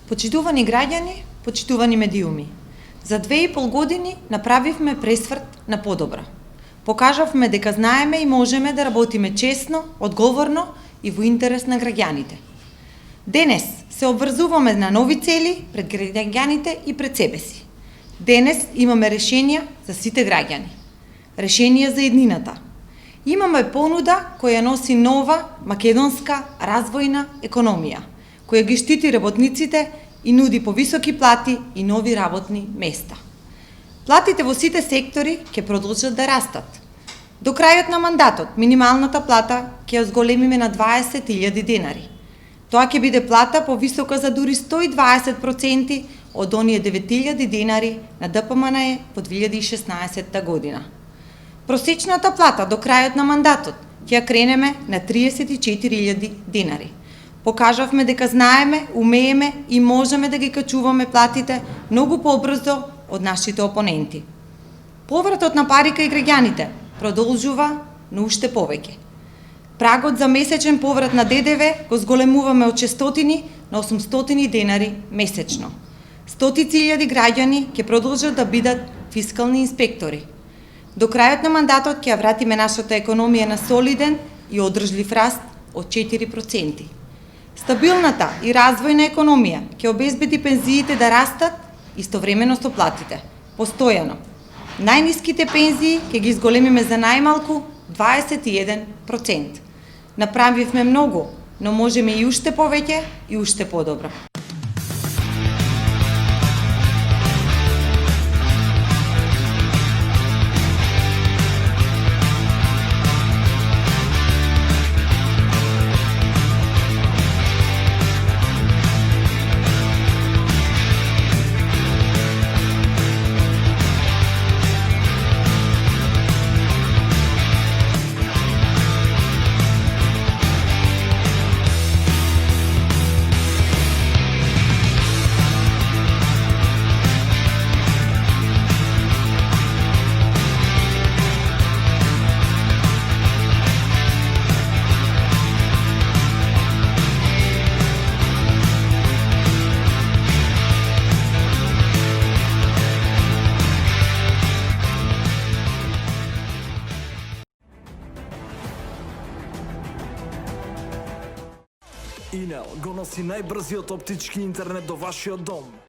Почитувани граѓани, почитувани медиуми. За 2,5 години направивме пресврт на подобро. Покажавме дека знаеме и можеме да работиме честно, одговорно и во интерес на граѓаните. Денес се обврзуваме на нови цели пред граѓаните и пред себе си. Денес имаме решенија за сите граѓани. Решенија за еднината. Имаме понуда која носи нова македонска развојна економија, која ги штити работниците и нуди повисоки плати и нови работни места. Платите во сите сектори ќе продолжат да растат. До крајот на мандатот минималната плата ќе ја зголемиме на 20.000 денари. Тоа ќе биде плата повисока за дури 120% од оние 9.000 денари на ДПМНЕ во 2016 година. Просечната плата до крајот на мандатот ќе ја кренеме на 34.000 денари. Покажавме дека знаеме, умееме и можеме да ги качуваме платите многу побрзо од нашите опоненти. Повратот на пари кај граѓаните продолжува на уште повеќе. Прагот за месечен поврат на ДДВ го зголемуваме од 600 на 800 денари месечно. 100.000 граѓани ќе продолжат да бидат фискални инспектори. До крајот на мандатот ќе ја вратиме нашата економија на солиден и одржлив раст од 4%. Стабилната и развојна економија ќе обезбеди пензиите да растат истовремено со платите, постојано. Најниските пензии ќе ги зголемиме за најмалку 21%. Направивме многу, но можеме и уште повеќе и уште подобро. Инел го носи најбрзиот оптички интернет до вашиот дом.